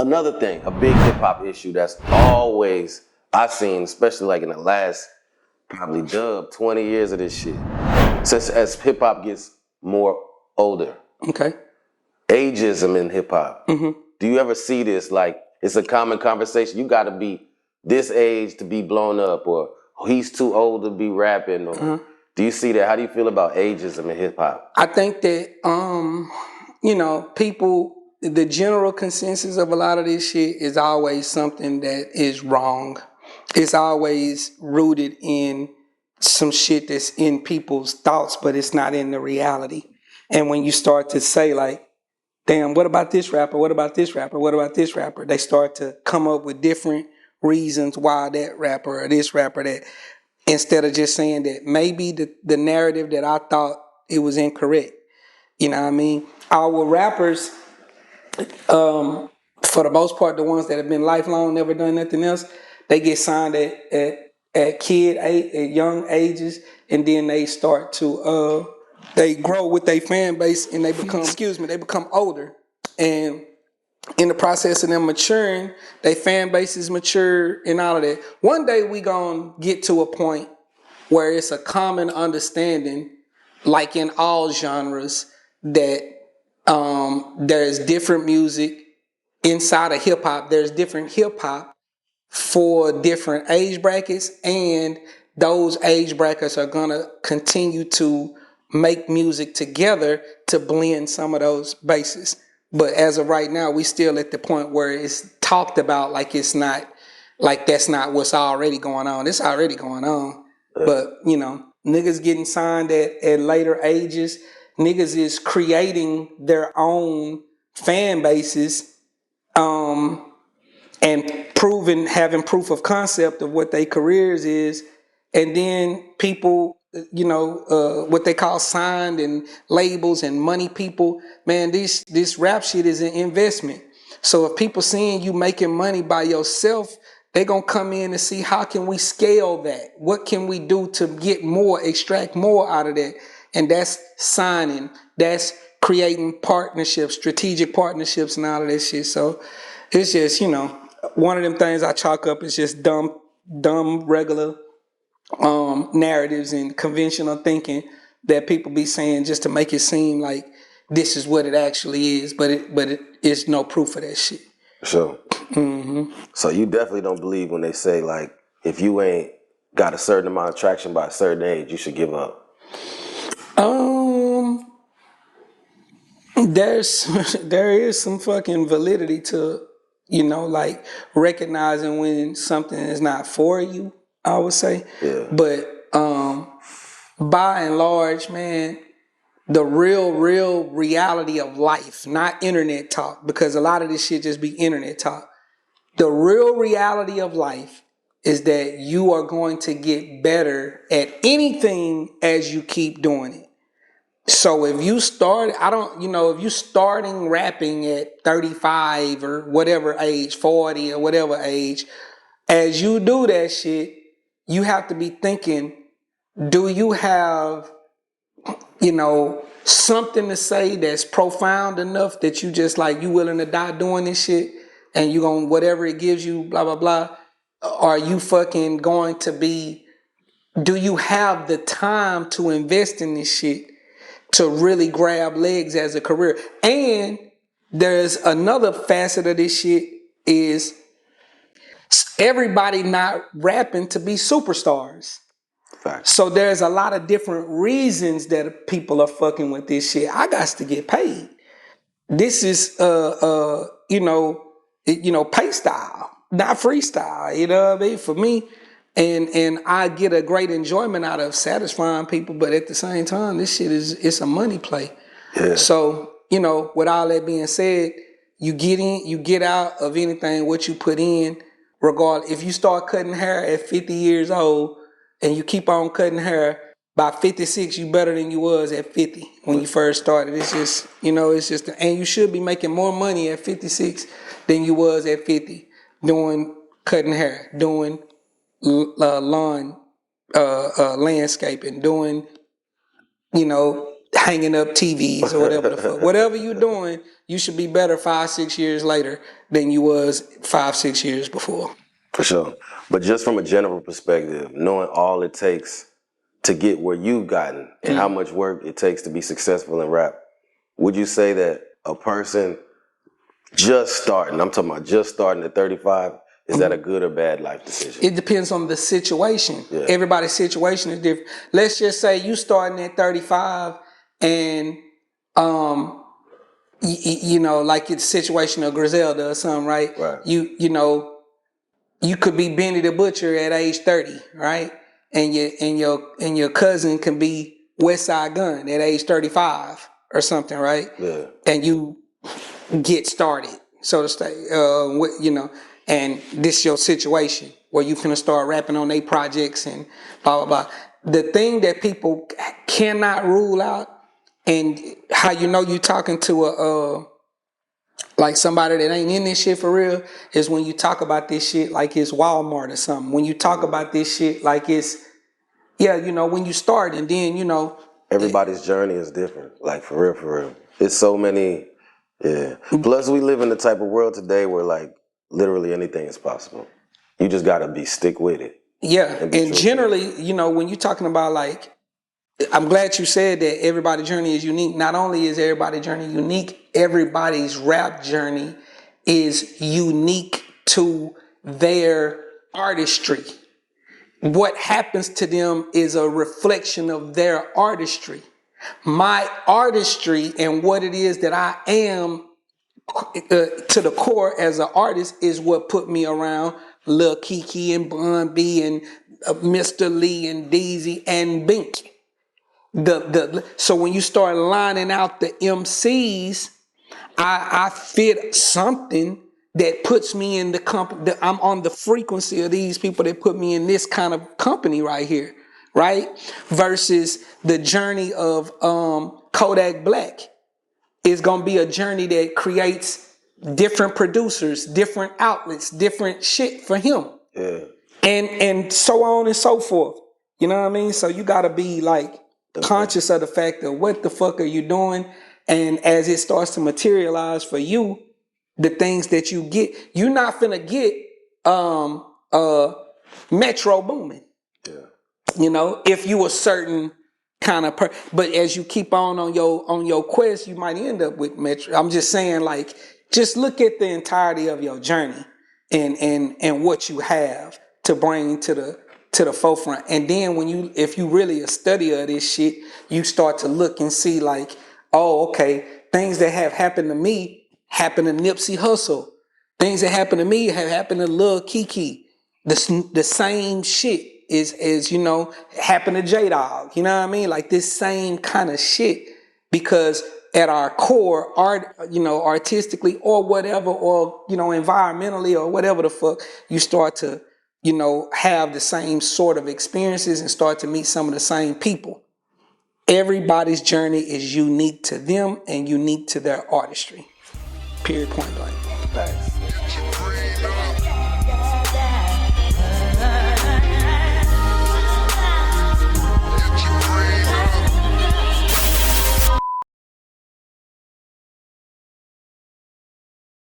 Another thing, a big hip hop issue that's always I've seen, especially like in the last probably 20 years of this shit. Since as hip hop gets more older. Okay. Ageism in hip hop. Mm-hmm. Do you ever see this? Like, it's a common conversation. You got to be this age to be blown up, or he's too old to be rapping. Or do you see that? How do you feel about ageism in hip hop? I think that people. The general consensus of a lot of this shit is always something that is wrong. It's always rooted in some shit that's in people's thoughts, but it's not in the reality. And when you start to say like, damn, what about this rapper? What about this rapper? What about this rapper? They start to come up with different reasons why that rapper or this rapper that, instead of just saying that maybe the narrative that I thought it was incorrect. You know what I mean? Our rappers, for the most part, the ones that have been lifelong, never done nothing else, they get signed at young ages, and then they start to they grow with their fan base, and they become older, and in the process of them maturing, their fan base is mature and all of that. One day we gonna get to a point where it's a common understanding, like in all genres, that there's different music inside of hip hop. There's different hip hop for different age brackets, and those age brackets are gonna continue to make music together to blend some of those bases. But as of right now, we still at the point where it's talked about like it's not, like that's not what's already going on. It's already going on. But, niggas getting signed at later ages. Niggas is creating their own fan bases, and having proof of concept of what their careers is. And then people, what they call signed and labels and money people, man, this rap shit is an investment. So if people seeing you making money by yourself, they're going to come in and see how can we scale that? What can we do to get more, extract more out of that? And that's signing. That's creating partnerships, strategic partnerships and all of that shit. So it's just, one of them things I chalk up is just dumb, regular narratives and conventional thinking that people be saying just to make it seem like this is what it actually is, but it is no proof of that shit. Sure. Mm-hmm. So you definitely don't believe when they say like, if you ain't got a certain amount of traction by a certain age, you should give up. There is some fucking validity to, like recognizing when something is not for you, I would say. Yeah. But by and large, man, the real reality of life, not internet talk, because a lot of this shit just be internet talk. The real reality of life is that you are going to get better at anything as you keep doing it. So if you start, if you starting rapping at 35 or whatever age, 40 or whatever age, as you do that shit, you have to be thinking, do you have, something to say that's profound enough that you just like, you willing to die doing this shit and you gonna, whatever it gives you, blah, blah, blah. Are you fucking going to be, do you have the time to invest in this shit to really grab legs as a career? And there's another facet of this shit is everybody not rapping to be superstars. Fact. So there's a lot of different reasons that people are fucking with this shit. I got to get paid. This is pay style, not freestyle. You know what I mean? For me, and I get a great enjoyment out of satisfying people, but at the same time, this shit it's a money play. Yeah. So, with all that being said, you get out of anything what you put in, regardless. If you start cutting hair at 50 years old and you keep on cutting hair, by 56, you better than you was at 50 when you first started. It's just, and you should be making more money at 56 than you was at 50 doing cutting hair, doing lawn landscaping, doing, hanging up TVs or whatever the fuck. Whatever you're doing, you should be better 5-6 years later than you was 5-6 years before. For sure. But just from a general perspective, knowing all it takes to get where you've gotten and how much work it takes to be successful in rap, would you say that a person just starting, I'm talking about just starting at 35, is that a good or bad life decision? It depends on the situation. Yeah. Everybody's situation is different. Let's just say you starting at 35 and you know, like it's the situation of Griselda or something, right? Right. You know, you could be Benny the Butcher at age 30, right? And your cousin can be West Side Gun at age 35 or something, right? Yeah. And you get started, so to say, you know, and this is your situation where you finna start rapping on their projects and blah, blah, blah. The thing that people cannot rule out, and how you know you talking to like somebody that ain't in this shit for real, is when you talk about this shit like it's Walmart or something. When you talk about this shit like it's, yeah, you know, when you start and then, you know. Everybody's journey is different, like for real, for real. It's so many, yeah. Plus we live in the type of world today where like literally anything is possible. You just gotta stick with it. Yeah, and generally, you know, when you're talking about like, I'm glad you said that everybody's journey is unique. Not only is everybody's journey unique, everybody's rap journey is unique to their artistry. What happens to them is a reflection of their artistry. My artistry and what it is that I am to the core as an artist is what put me around Lil Kiki and Bun B and Mr. Lee and Deezy and Bink. So when you start lining out the MCs, I fit something that puts me in the company. I'm on the frequency of these people that put me in this kind of company right here, right? Versus the journey of Kodak Black is gonna be a journey that creates different producers, different outlets, different shit for him, and so on and so forth. You know what I mean? So you gotta be like conscious of the fact of what the fuck are you doing, and as it starts to materialize for you, the things that you get, you're not finna get Metro Boomin. Yeah. You know, if you a certain kind of but as you keep on your quest, you might end up with Metro. I'm just saying, like, just look at the entirety of your journey and what you have to bring to the forefront. And then if you really a study of this shit, you start to look and see like, oh, okay, things that have happened to me happen to Nipsey Hussle. Things that happen to me have happened to Lil Kiki. The same shit is you know, happened to J-Dog. You know what I mean? Like this same kind of shit, because at our core, art, you know, artistically or whatever, or, you know, environmentally or whatever the fuck, you start to, you know, have the same sort of experiences and start to meet some of the same people. Everybody's journey is unique to them and unique to their artistry. Period, point blank.